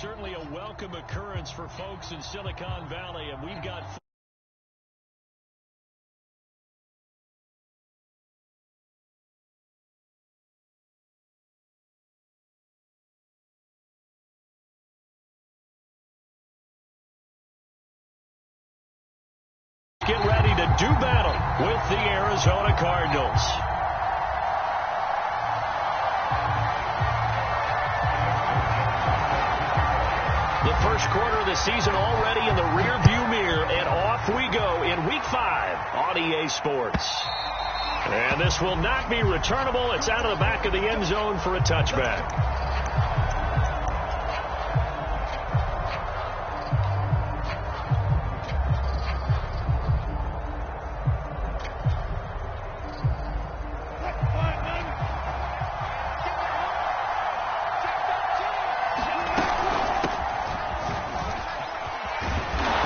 certainly a welcome occurrence for folks in Silicon Valley, and we've got... Get ready to do battle with the Arizona Cardinals. The first quarter of the season already in the rearview mirror, and off we go in Week 5 on EA Sports. And this will not be returnable. It's out of the back of the end zone for a touchback.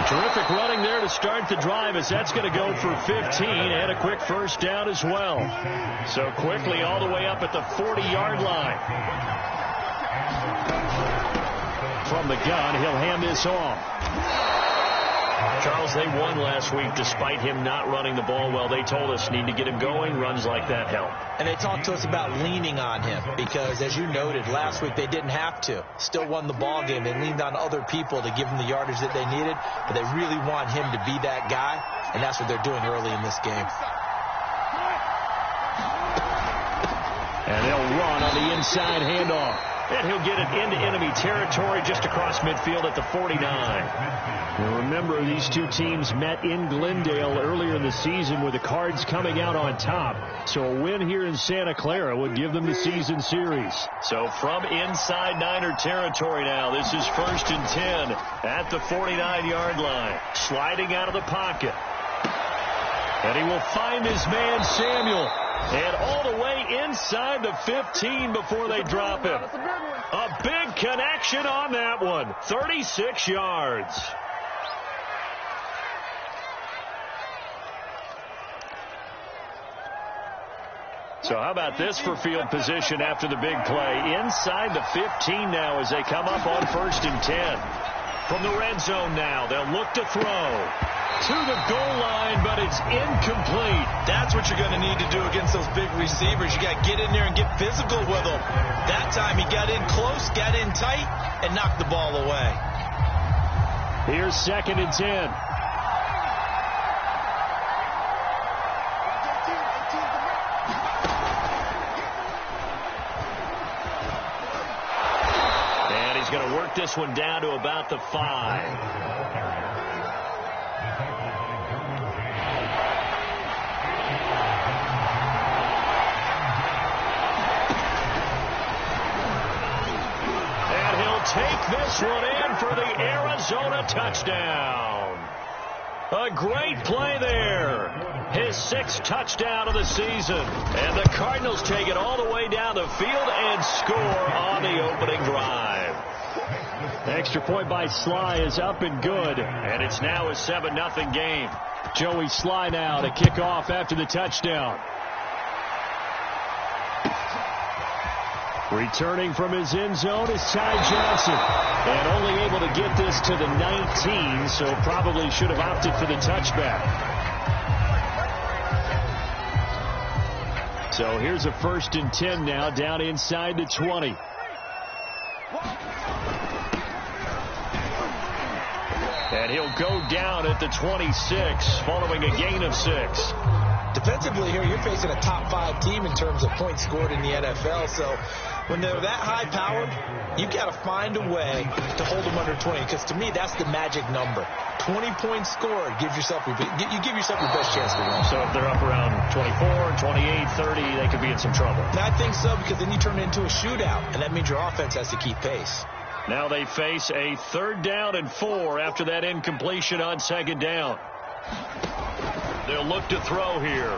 Terrific running there to start the drive, as that's going to go for 15 and a quick first down as well. So quickly all the way up at the 40-yard line. From the gun, he'll hand this off. Charles, they won last week despite him not running the ball well. They told us need to get him going. Runs like that help. And they talked to us about leaning on him because, as you noted, last week they didn't have to. Still won the ball game. They leaned on other people to give them the yardage that they needed, but they really want him to be that guy, and that's what they're doing early in this game. And they'll run on the inside handoff. And he'll get it into enemy territory just across midfield at the 49. Now remember, these two teams met in Glendale earlier in the season with the Cards coming out on top. So a win here in Santa Clara would give them the season series. So from inside Niner territory now, this is 1st and 10 at the 49-yard line. Sliding out of the pocket. And he will find his man Samuel. And all the way inside the 15 before they drop him. A big connection on that one. 36 yards. So how about this for field position after the big play? Inside the 15 now as they come up on 1st and 10. From the red zone now, they'll look to throw. To the goal line, but it's incomplete. That's what you're going to need to do against those big receivers. You got to get in there and get physical with them. That time he got in close, got in tight, and knocked the ball away. Here's 2nd and 10. And he's going to work this one down to about the 5. Take this one in for the Arizona touchdown. A great play there. His 6th touchdown of the season. And the Cardinals take it all the way down the field and score on the opening drive. Extra point by Sly is up and good. And it's now a 7-0 game. Joey Sly now to kick off after the touchdown. Returning from his end zone is Ty Johnson. And only able to get this to the 19, so probably should have opted for the touchback. So here's a 1st and 10 now, down inside the 20. And he'll go down at the 26, following a gain of 6. Defensively here, you're facing a top 5 team in terms of points scored in the NFL. So when they're that high-powered, you got to find a way to hold them under 20. Because to me, that's the magic number. 20 points scored, you give yourself your best chance to win. So if they're up around 24, 28, 30, they could be in some trouble. And I think so, because then you turn it into a shootout, and that means your offense has to keep pace. Now they face a 3rd down and 4 after that incompletion on 2nd down. They'll look to throw here.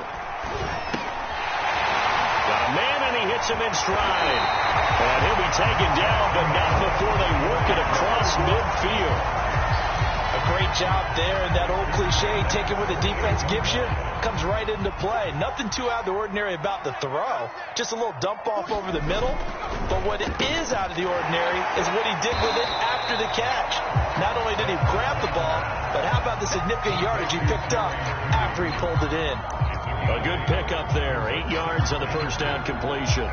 Got a man, and he hits him in stride. And he'll be taken down, but not before they work it across midfield. A great job there, and that old cliche, taking what the defense gives you, comes right into play. Nothing too out of the ordinary about the throw. Just a little dump off over the middle. But what is out of the ordinary is what he did with it after after the catch. Not only did he grab the ball, but how about the significant yardage he picked up after he pulled it in? A good pickup there. 8 yards on the first down completion.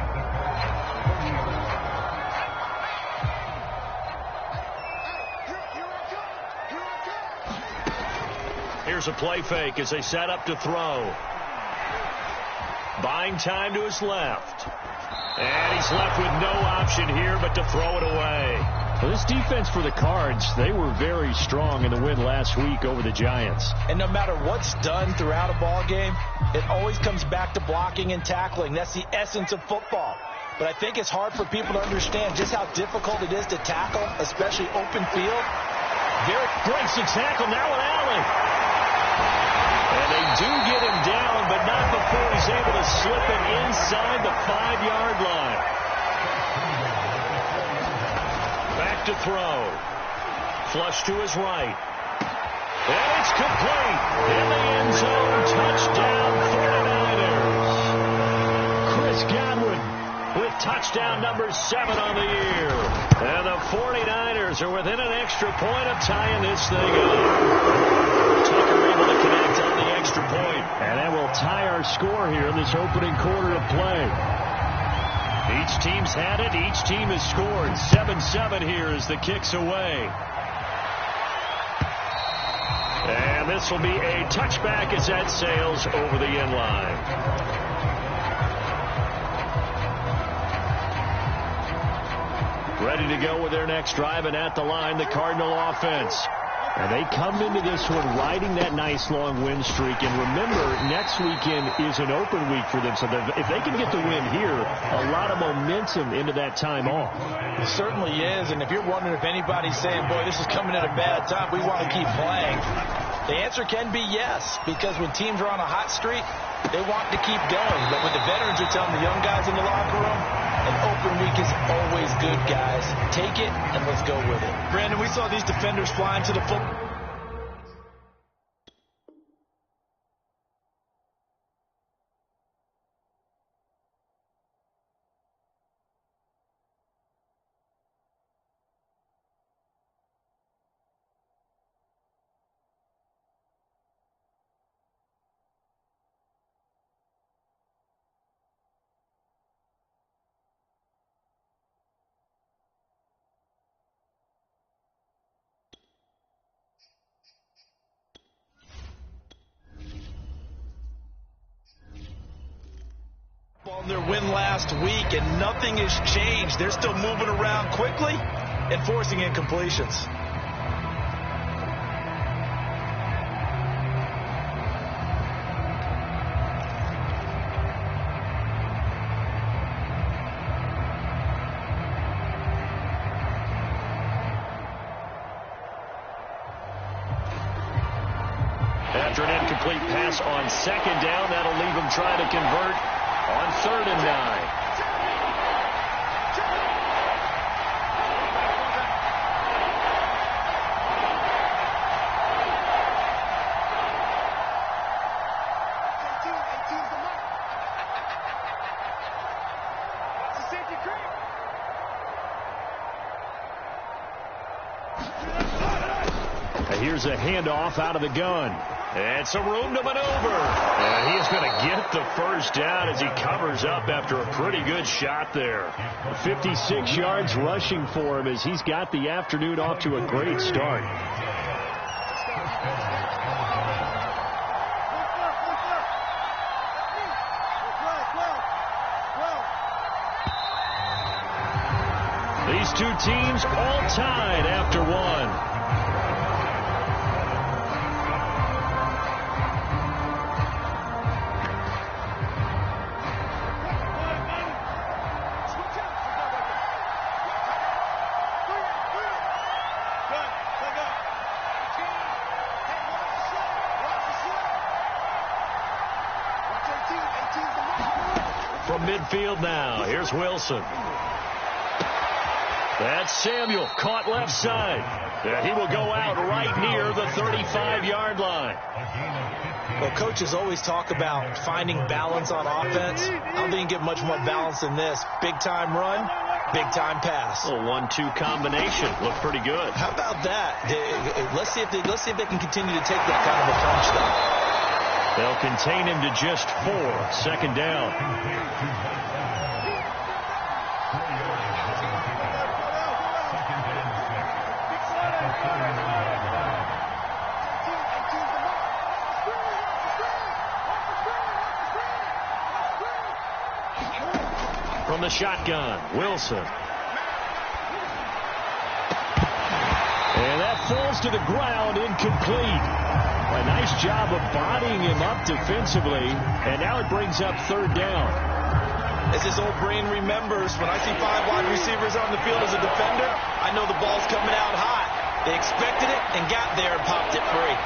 Here's a play fake as they set up to throw. Buying time to his left. And he's left with no option here but to throw it away. Well, this defense for the Cards, they were very strong in the win last week over the Giants. And no matter what's done throughout a ball game, it always comes back to blocking and tackling. That's the essence of football. But I think it's hard for people to understand just how difficult it is to tackle, especially open field. Garrett breaks the tackle now with Allen. And they do get him down, but not before he's able to slip it inside the 5-yard line. Back to throw. Flush to his right. And it's complete. In the end zone, touchdown 49ers. Chris Godwin with touchdown number 7 on the year. And the 49ers are within an extra point of tying this thing up. Tucker able to connect on the extra point. And that will tie our score here in this opening quarter of play. Each team's had it. Each team has scored. 7-7 here as the kick's away. And this will be a touchback as that sails over the end line. Ready to go with their next drive, and at the line, the Cardinal offense. And they come into this one riding that nice long win streak. And remember, next weekend is an open week for them. So if they can get the win here, a lot of momentum into that time off. It certainly is. And if you're wondering if anybody's saying, boy, this is coming at a bad time, we want to keep playing, the answer can be yes. Because when teams are on a hot streak, they want to keep going. But when the veterans are telling the young guys in the locker room, an open week is always good, guys. Take it, and let's go with it. Brandon, we saw these defenders flying to the football. On their win last week, and nothing has changed. They're still moving around quickly and forcing incompletions. After an incomplete pass on second down, that'll leave them trying to convert on 3rd and 9. Here's a handoff out of the gun. And some room to maneuver. And he is going to get the first down as he covers up after a pretty good shot there. 56 yards rushing for him as he's got the afternoon off to a great start. These two teams all tied after one. From midfield now, here's Wilson. That's Samuel, caught left side. And he will go out right near the 35-yard line. Well, coaches always talk about finding balance on offense. I don't think you can get much more balance than this. Big-time run, Big-time pass. A 1-2 combination. Looked pretty good. How about that? Let's see if they can continue to take that kind of approach, though. They'll contain him to just 4. Second down. From the shotgun, Wilson. And that falls to the ground, incomplete. A nice job of bodying him up defensively, and now it brings up third down. As his old brain remembers, when I see 5 wide receivers on the field as a defender, I know the ball's coming out hot. They expected it and got there and popped it free.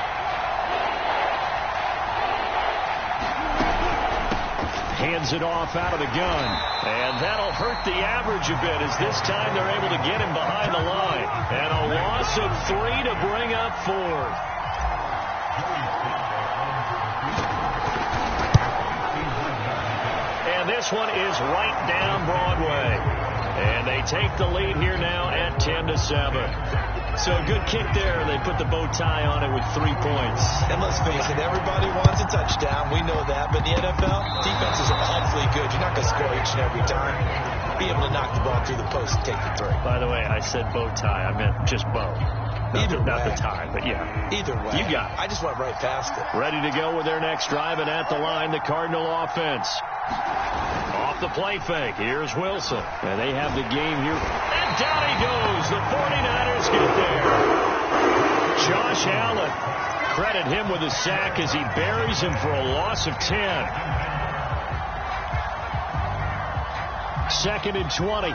Hands it off out of the gun. And that'll hurt the average a bit, as this time they're able to get him behind the line. And a loss of 3 to bring up 4. And this one is right down Broadway. And they take the lead here now at 10-7. So a good kick there. They put the bow tie on it with 3 points. And let's face it, everybody wants a touchdown. We know that. But in the NFL, defenses are awfully good. You're not going to score each and every time. Be able to knock the ball through the post and take the 3. By the way, I said bow tie. I meant just bow. Not the tie, but yeah. Either way. You got it. I just went right past it. Ready to go with their next drive, and at the line, the Cardinal offense. Off the play fake. Here's Wilson. And they have the game here. And down he goes. The 49ers get there. Josh Allen. Credit him with a sack as he buries him for a loss of 10. 2nd and 20.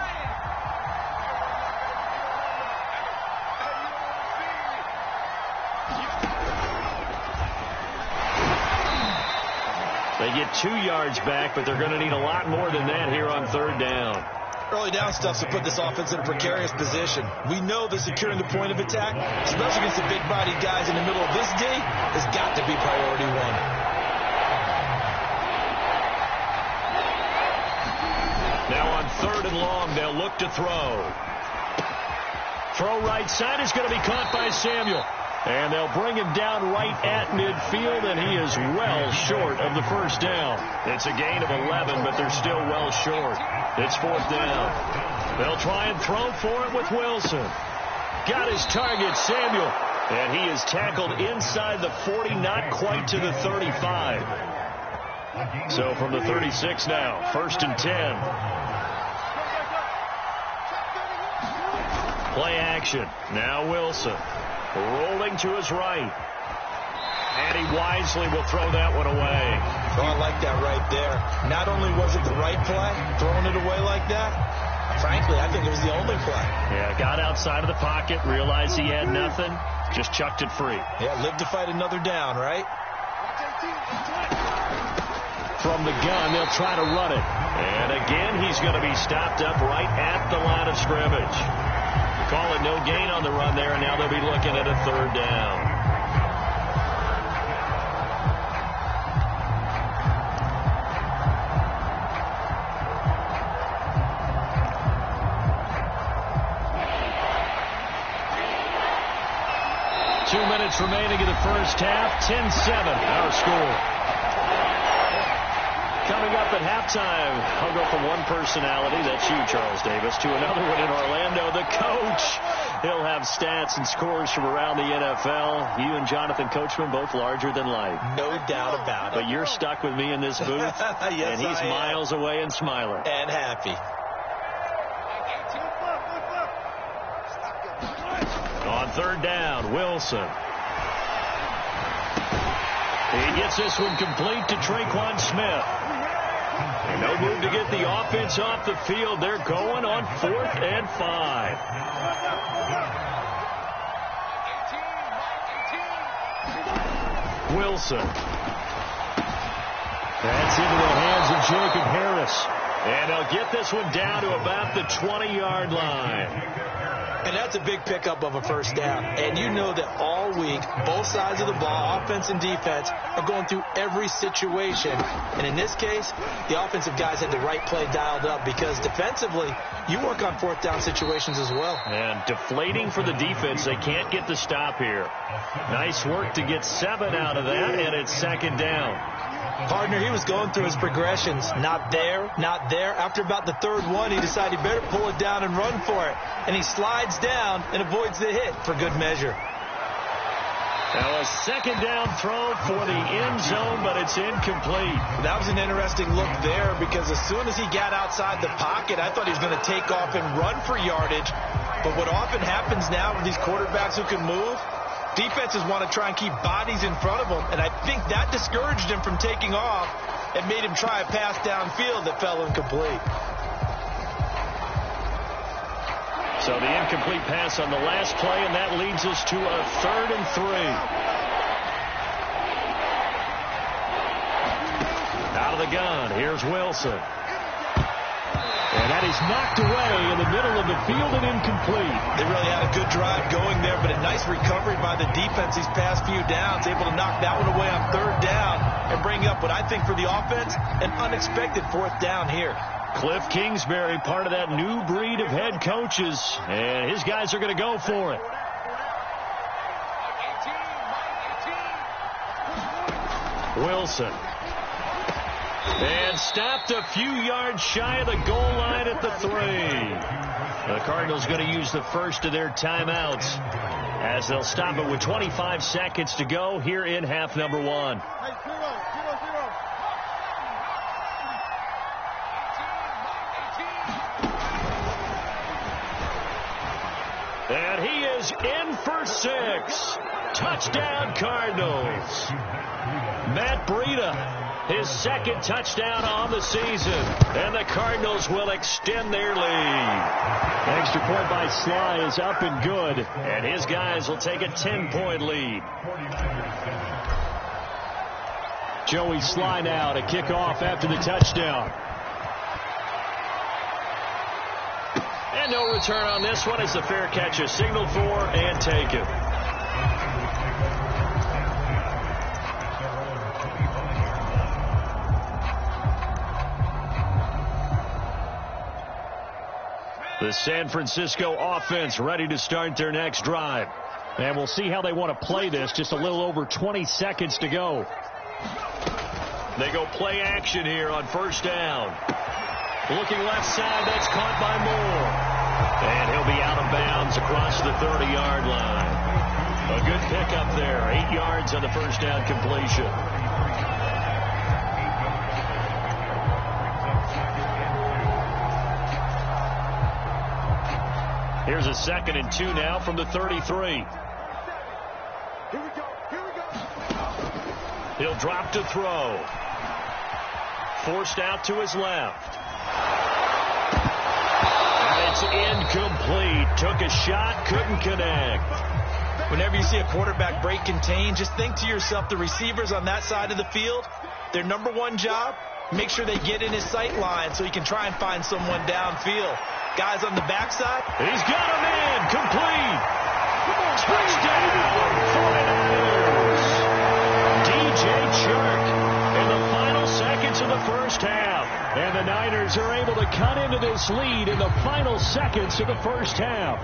They get 2 yards back, but they're going to need a lot more than that here on third down. Early down stuff to put this offense in a precarious position. We know that securing the point of attack, especially against the big-bodied guys in the middle of this D, has got to be priority 1. Now on 3rd and long, they'll look to throw. Throw right side is going to be caught by Samuel. And they'll bring him down right at midfield, and he is well short of the first down. It's a gain of 11, but they're still well short. It's 4th down. They'll try and throw for it with Wilson. Got his target, Samuel. And he is tackled inside the 40, not quite to the 35. So from the 36 now, 1st and 10. Play action. Now Wilson. Rolling to his right. And he wisely will throw that one away. Oh, I like that right there. Not only was it the right play, throwing it away like that, frankly, I think it was the only play. Yeah, got outside of the pocket, realized he had nothing, just chucked it free. Yeah, live to fight another down, right? From the gun, they'll try to run it. And again, he's going to be stopped up right at the line of scrimmage. Call it no gain on the run there, and now they'll be looking at a 3rd down. Two minutes remaining in the first half. 10-7, our score. Coming up at halftime, I'll go from one personality, that's you, Charles Davis, to another one in Orlando, the coach. He'll have stats and scores from around the NFL. You and Jonathan Coachman, both larger than life. No doubt about it. But you're stuck with me in this booth, yes, and he's miles away and smiling. And happy. On 3rd down, Wilson. He gets this one complete to Traquan Smith. And no move to get the offense off the field. They're going on 4th and 5. Wilson. That's into the hands of Jacob Harris. And they'll get this one down to about the 20-yard line. And that's a big pickup of a first down. And you know that all week, both sides of the ball, offense and defense, are going through every situation. And in this case, the offensive guys had the right play dialed up because defensively, you work on fourth down situations as well. And deflating for the defense. They can't get the stop here. Nice work to get 7 out of that, and it's second down. Partner, he was going through his progressions. Not there, not there. After about the third one, he decided he better pull it down and run for it. And he slides down and avoids the hit for good measure. Now a second down throw for the end zone, but it's incomplete. That was an interesting look there because as soon as he got outside the pocket, I thought he was going to take off and run for yardage. But what often happens now with these quarterbacks who can move, defenses want to try and keep bodies in front of them, and I think that discouraged him from taking off and made him try a pass downfield that fell incomplete. So the incomplete pass on the last play, and that leads us to a 3rd and 3. Out of the gun, here's Wilson. And that is knocked away in the middle of the field and incomplete. They really had a good drive going there, but a nice recovery by the defense these past few downs, able to knock that one away on 3rd down and bring up what I think for the offense, an unexpected 4th down here. Cliff Kingsbury, part of that new breed of head coaches, and his guys are going to go for it. Wilson. And stopped a few yards shy of the goal line at the 3. The Cardinals going to use the first of their timeouts as they'll stop it with 25 seconds to go here in half number 1. And he is in for 6. Touchdown, Cardinals. Matt Breida, his 2nd touchdown on the season. And the Cardinals will extend their lead. Extra point by Sly is up and good. And his guys will take a 10-point lead. Joey Sly now to kick off after the touchdown. And no return on this one as the fair catch is signaled for and taken. The San Francisco offense ready to start their next drive. And we'll see how they want to play this. Just a little over 20 seconds to go. They go play action here on 1st down. Looking left side, that's caught by Moore. And he'll be out of bounds across the 30-yard line. A good pickup there. 8 yards on the 1st down completion. Here's a 2nd and 2 now from the 33. Here we go. He'll drop to throw. Forced out to his left. And it's incomplete. Took a shot, couldn't connect. Whenever you see a quarterback break contain, just think to yourself, the receivers on that side of the field, their number 1 job, make sure they get in his sight line so he can try and find someone downfield. Guys on the backside. He's got him in. Complete. Touchdown. 49ers. DJ Chark in the final seconds of the 1st half. And the Niners are able to cut into this lead in the final seconds of the 1st half.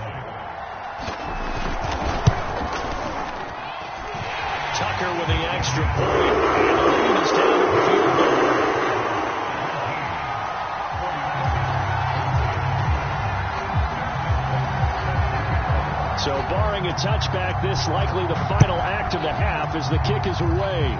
Tucker with the extra point. And the lead is down at the field goal. So barring a touchback, this likely the final act of the half as the kick is away.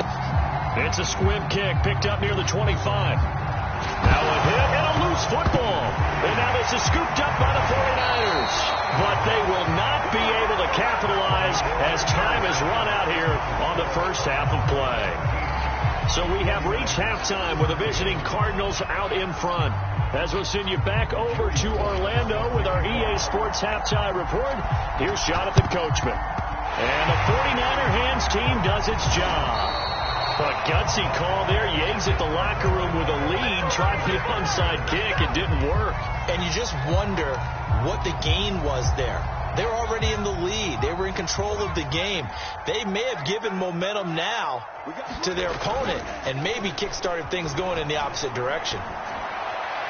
It's a squib kick picked up near the 25. Now a hit and a loose football. And now this is scooped up by the 49ers. But they will not be able to capitalize as time has run out here on the 1st half of play. So we have reached halftime with the visiting Cardinals out in front. As we'll send you back over to Orlando with our EA Sports Halftime Report, here's Jonathan Coachman. And the 49er hands team does its job. A gutsy call there. Yates at the locker room with a lead. Tried the onside kick. It didn't work. And you just wonder what the gain was there. They were already in the lead. They were in control of the game. They may have given momentum now to their opponent and maybe kick-started things going in the opposite direction.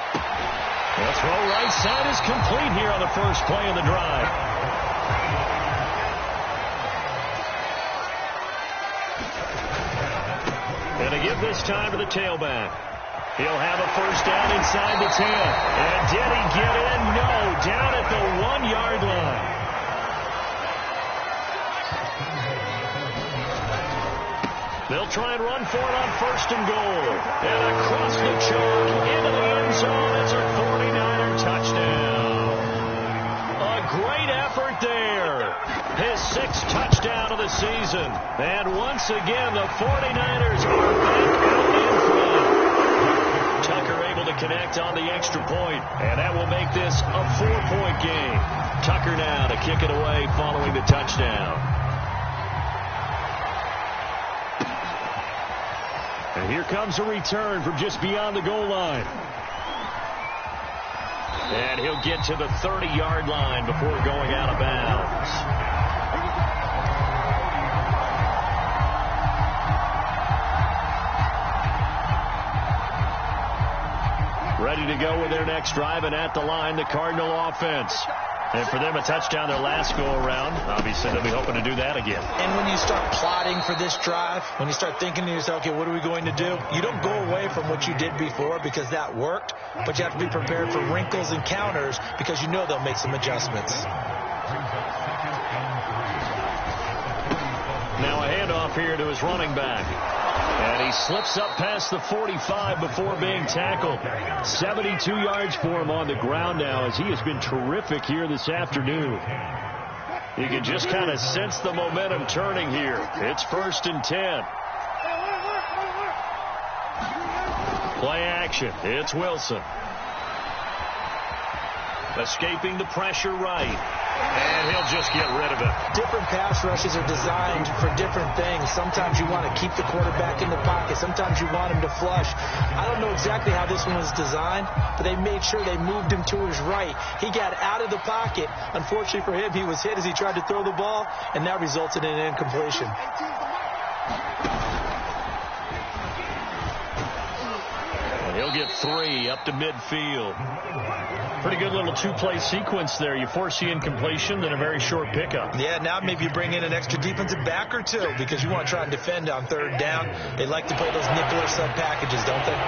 The throw right side is complete here on the first play of the drive. And to give this time to the tailback. He'll have a first down inside the 10. And did he get in? No, down at the 1-yard line. They'll try and run for it on first and goal. And across the chalk into the end zone. It's a 49er touchdown. A great effort there. His 6th touchdown of the season. And once again, the 49ers are back out in front. Tucker able to connect on the extra point. And that will make this a 4-point game. Tucker now to kick it away following the touchdown. And here comes a return from just beyond the goal line. And he'll get to the 30-yard line before going out of bounds. Ready to go with their next drive, and at the line, the Cardinal offense. And for them, a touchdown their last go-around. Obviously, they'll be hoping to do that again. And when you start plotting for this drive, when you start thinking to yourself, okay, what are we going to do? You don't go away from what you did before because that worked, but you have to be prepared for wrinkles and counters because you know they'll make some adjustments. Now a handoff here to his running back. And he slips up past the 45 before being tackled. 72 yards for him on the ground now as he has been terrific here this afternoon. You can just kind of sense the momentum turning here. It's 1st and 10. Play action. It's Wilson. Escaping the pressure right. And he'll just get rid of it. Different pass rushes are designed for different things. Sometimes you want to keep the quarterback in the pocket. Sometimes you want him to flush. I don't know exactly how this one was designed, but they made sure they moved him to his right. He got out of the pocket. Unfortunately for him, he was hit as he tried to throw the ball, and that resulted in an incompletion. And he'll get 3 up to midfield. Pretty good little 2-play sequence there. You force the incompletion, then a very short pickup. Yeah, now maybe you bring in an extra defensive back or two because you want to try and defend on 3rd down. They like to play those nickel or sub packages, don't they?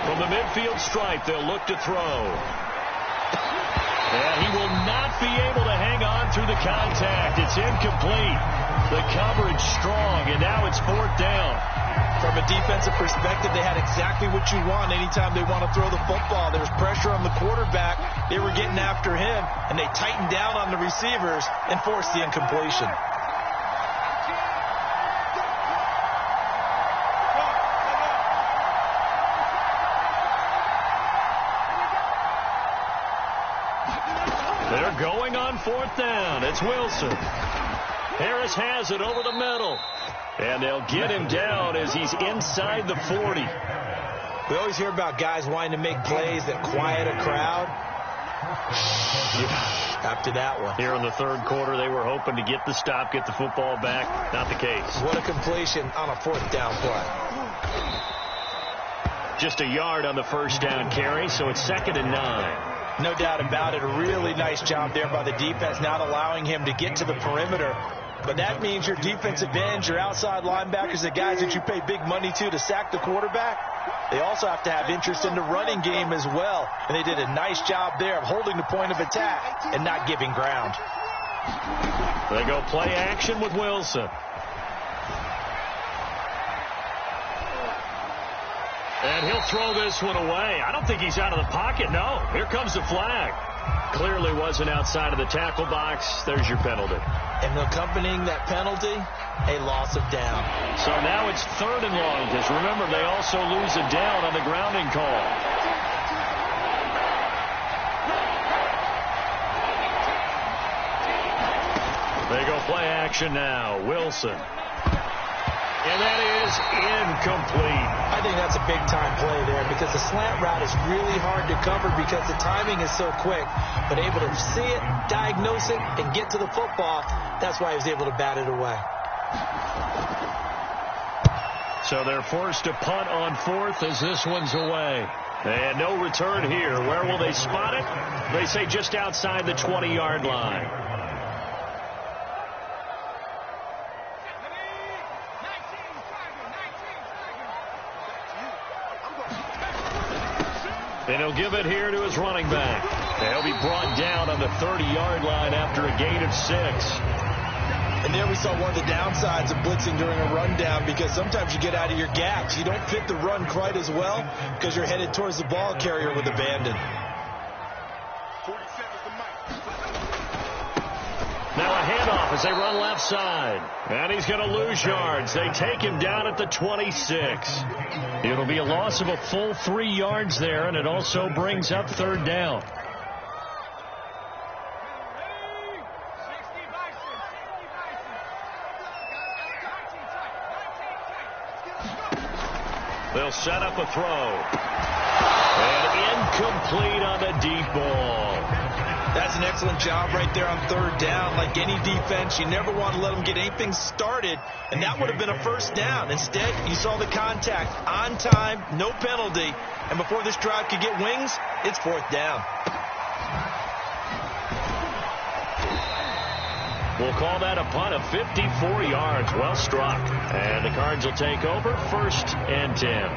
From the midfield stripe, they'll look to throw. And he will not be able to hang on through the contact. It's incomplete. The coverage strong, and now it's 4th down. From a defensive perspective, they had exactly what you want anytime they want to throw the football. There was pressure on the quarterback. They were getting after him, and they tightened down on the receivers and forced the incompletion. They're going on 4th down. It's Wilson. Harris has it over the middle. And they'll get him down as he's inside the 40. We always hear about guys wanting to make plays that quiet a crowd. After that one. Here in the 3rd quarter, they were hoping to get the stop, get the football back. Not the case. What a completion on a 4th down play. Just a yard on the first down carry, so it's 2nd and 9. No doubt about it. A really nice job there by the defense, not allowing him to get to the perimeter. But that means your defensive ends, your outside linebackers, the guys that you pay big money to sack the quarterback, they also have to have interest in the running game as well. And they did a nice job there of holding the point of attack and not giving ground. They go play action with Wilson. And he'll throw this one away. I don't think he's out of the pocket. No, here comes the flag. Clearly wasn't outside of the tackle box. There's your penalty. And accompanying that penalty, a loss of down. So now it's 3rd and long, because remember, they also lose a down on the grounding call. They go play action now. Wilson. And that is incomplete. I think that's a big-time play there because the slant route is really hard to cover because the timing is so quick. But able to see it, diagnose it, and get to the football, that's why he was able to bat it away. So they're forced to punt on fourth as this one's away. And no return here. Where will they spot it? They say just outside the 20-yard line. And he'll give it here to his running back. And he'll be brought down on the 30-yard line after a gain of 6. And there we saw one of the downsides of blitzing during a rundown because sometimes you get out of your gaps. You don't fit the run quite as well because you're headed towards the ball carrier with abandon. Now a handoff as they run left side. And he's going to lose yards. They take him down at the 26. It'll be a loss of a full 3 yards there, and it also brings up third down. They'll set up a throw. And incomplete on the deep ball. That's an excellent job right there on third down. Like any defense, you never want to let them get anything started, and that would have been a first down. Instead, you saw the contact on time, no penalty, and before this drive could get wings, it's fourth down. We'll call that a punt of 54 yards. Well struck. And the Cards will take over, 1st and 10.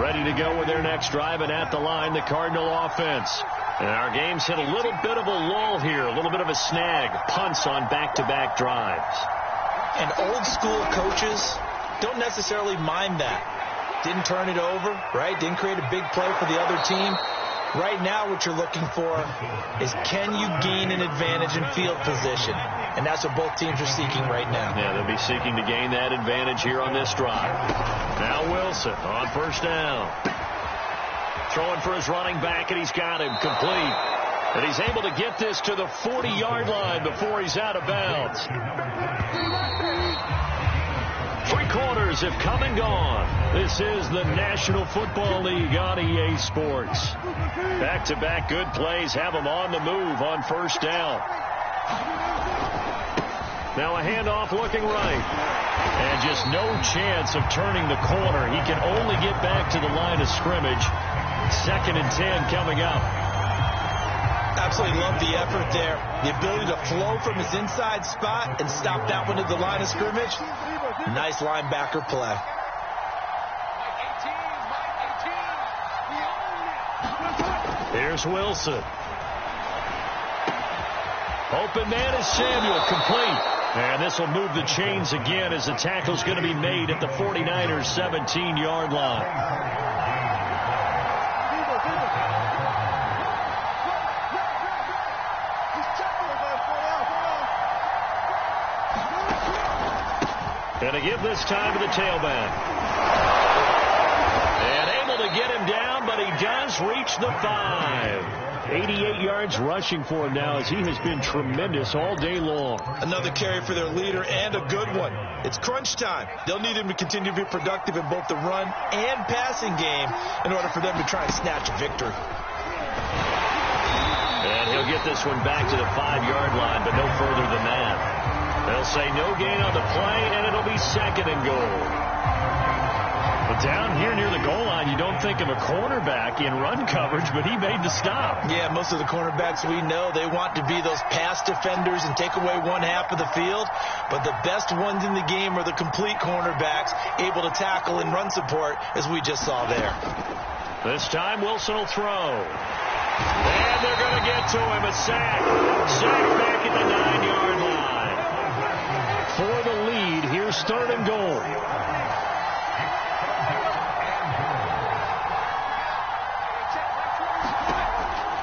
Ready to go with their next drive, and at the line, the Cardinal offense. And our game's hit a little bit of a lull here, a little bit of a snag. Punts on back-to-back drives. And old school coaches don't necessarily mind that. Didn't turn it over, right? Didn't create a big play for the other team. Right now what you're looking for is can you gain an advantage in field position? And that's what both teams are seeking right now. Yeah, they'll be seeking to gain that advantage here on this drive. Now Wilson on first down. Throwing for his running back, and he's got him complete. And he's able to get this to the 40-yard line before he's out of bounds. 3 quarters have come and gone. This is the National Football League on EA Sports. Back-to-back good plays have them on the move on first down. Now a handoff looking right. And just no chance of turning the corner. He can only get back to the line of scrimmage. 2nd and 10 coming up. Absolutely love the effort there. The ability to flow from his inside spot and stop that one at the line of scrimmage. Nice linebacker play. Here's Wilson. Open man is Samuel, complete. And this will move the chains again as the tackle's going to be made at the 49ers' 17-yard line. And to give this time to the tailback. And able to get him down, but he does reach the 5. 88 yards rushing for him now as he has been tremendous all day long. Another carry for their leader and a good one. It's crunch time. They'll need him to continue to be productive in both the run and passing game in order for them to try and snatch a victory. And he'll get this one back to the 5-yard line, but no further than that. They'll say no gain on the play, and it'll be 2nd and goal. But down here near the goal line, you don't think of a cornerback in run coverage, but he made the stop. Yeah, most of the cornerbacks we know, they want to be those pass defenders and take away one half of the field. But the best ones in the game are the complete cornerbacks, able to tackle and run support, as we just saw there. This time, Wilson will throw. And they're going to get to him. A sack. Sack back at the 9-yard line. For the lead, here's 3rd and goal.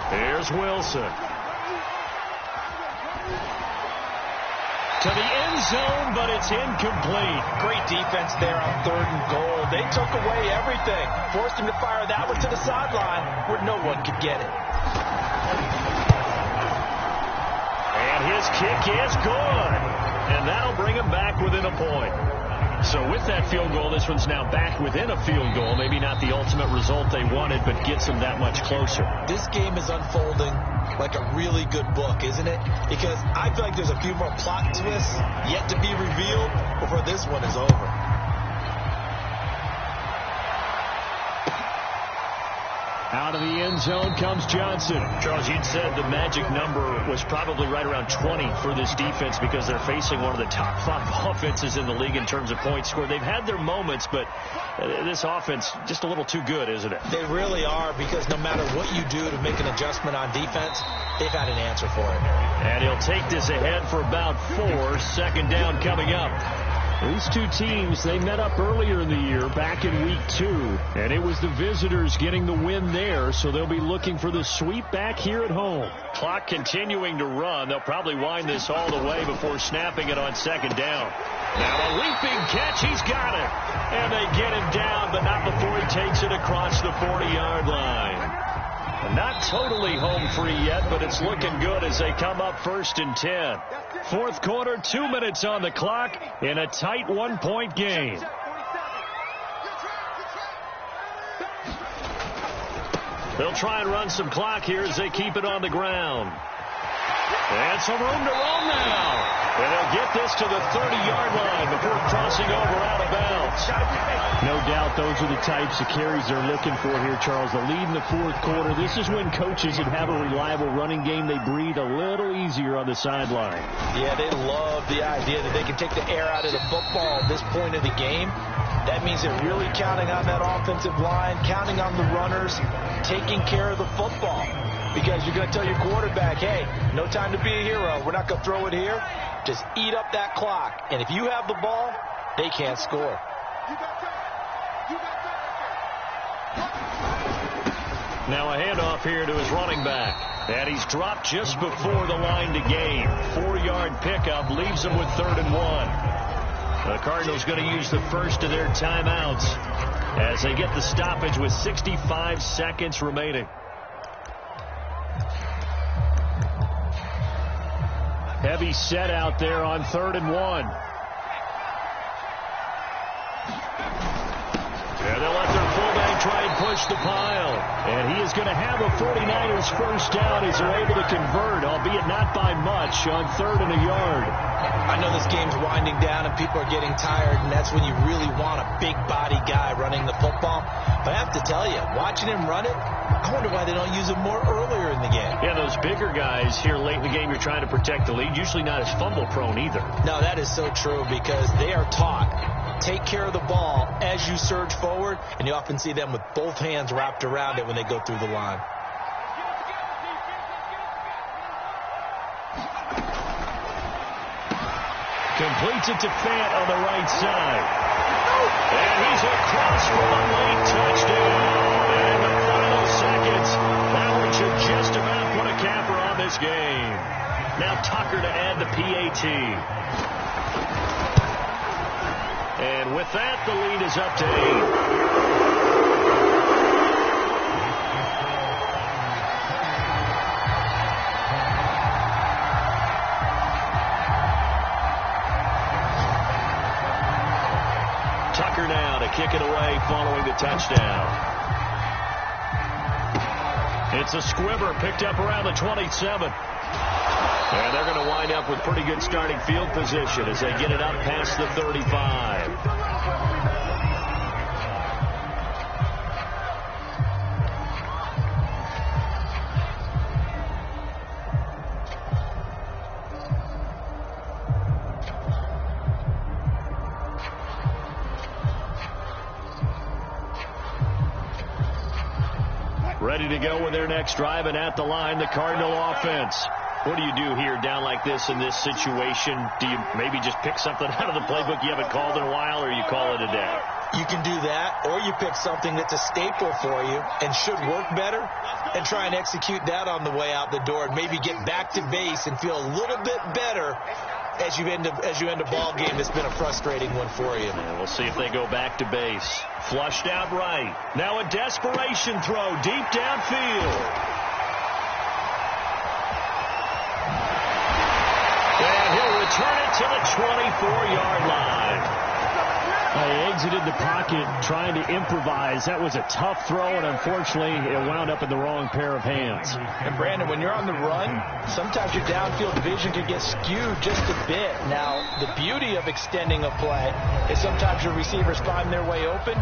Here's Wilson. To the end zone, but it's incomplete. Great defense there on 3rd and goal. They took away everything. Forced him to fire that one to the sideline where no one could get it. And his kick is good. bring them back within a point. So with that field goal, this one's now back within a field goal. Maybe not the ultimate result they wanted, but gets them that much closer. This game is unfolding like a really good book, isn't it? Because I feel like there's a few more plot twists yet to be revealed before this one is over. Out of the end zone comes Johnson. Charles, you'd said the magic number was probably right around 20 for this defense because they're facing one of the top 5 offenses in the league in terms of points scored. They've had their moments, but this offense just a little too good, isn't it? They really are, because no matter what you do to make an adjustment on defense, they've had an answer for it. And he'll take this ahead for about 4. Second down coming up. These two teams, they met up earlier in the year, back in week 2, and it was the visitors getting the win there, so they'll be looking for the sweep back here at home. Clock continuing to run. They'll probably wind this all the way before snapping it on second down. Now a leaping catch. He's got it. And they get him down, but not before he takes it across the 40-yard line. Not totally home free yet, but it's looking good as they come up 1st and 10. Fourth quarter, 2 minutes on the clock in a tight 1-point game. They'll try and run some clock here as they keep it on the ground. And some room to roam now. And they'll get this to the 30-yard line before crossing over out of bounds. No doubt those are the types of carries they're looking for here, Charles. The lead in the fourth quarter. This is when coaches that have a reliable running game, they breathe a little easier on the sideline. Yeah, they love the idea that they can take the air out of the football at this point of the game. That means they're really counting on that offensive line, counting on the runners, taking care of the football. Because you're going to tell your quarterback, hey, no time to be a hero. We're not going to throw it here. Just eat up that clock. And if you have the ball, they can't score. Now a handoff here to his running back. And he's dropped just before the line to gain. 4-yard pickup leaves him with 3rd and 1. The Cardinals going to use the first of their timeouts as they get the stoppage with 65 seconds remaining. Heavy set out there on 3rd and 1. And they'll let their fullback try and push the pile. And he is going to have a 49ers first down as they're able to convert, albeit not by much, on 3rd and a yard. I know this game's winding down and people are getting tired, and that's when you really want a big body guy running the football. But I have to tell you, watching him run it, I wonder why they don't use him more earlier in the game. Yeah, those bigger guys here late in the game, you're trying to protect the lead, usually not as fumble prone either. No, that is so true, because they are taught, take care of the ball as you surge forward, and you often see them with both hands wrapped around it when they go through the line. Completes it to Fant on the right side. And he's across for a late touchdown. And in the final seconds, Howard should just about put a capper on this game. Now Tucker to add the PAT. And with that, the lead is up to 8. Tucker now to kick it away following the touchdown. It's a squibber picked up around the 27. And they're going to wind up with pretty good starting field position as they get it up past the 35. Ready to go with their next drive, and at the line, the Cardinal offense. What do you do here down like this in this situation? Do you maybe just pick something out of the playbook you haven't called in a while, or you call it a day? You can do that, or you pick something that's a staple for you and should work better and try and execute that on the way out the door and maybe get back to base and feel a little bit better as you end a ball game that's been a frustrating one for you. Yeah, we'll see if they go back to base. Flushed out right. Now a desperation throw deep downfield. And he'll return it to the 24-yard line. They exited the pocket trying to improvise. That was a tough throw, and unfortunately, it wound up in the wrong pair of hands. And, Brandon, when you're on the run, sometimes your downfield vision can get skewed just a bit. Now, the beauty of extending a play is sometimes your receivers find their way open,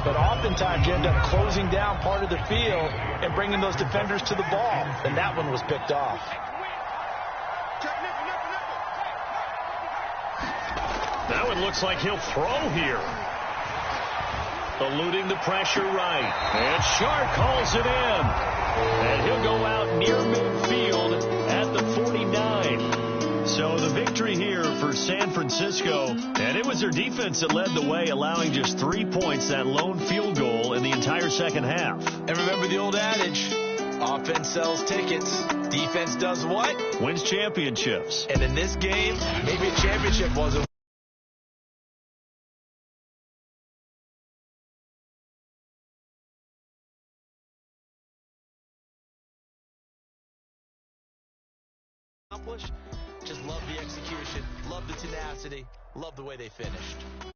but oftentimes you end up closing down part of the field and bringing those defenders to the ball. And that one was picked off. Now it looks like he'll throw here. Eluding the pressure right. And Sharp calls it in. And he'll go out near midfield at the 49. So the victory here for San Francisco. And it was their defense that led the way, allowing just 3 points, that lone field goal in the entire second half. And remember the old adage, offense sells tickets. Defense does what? Wins championships. And in this game, maybe a championship wasn't accomplished. Just love the execution, love the tenacity, love the way they finished.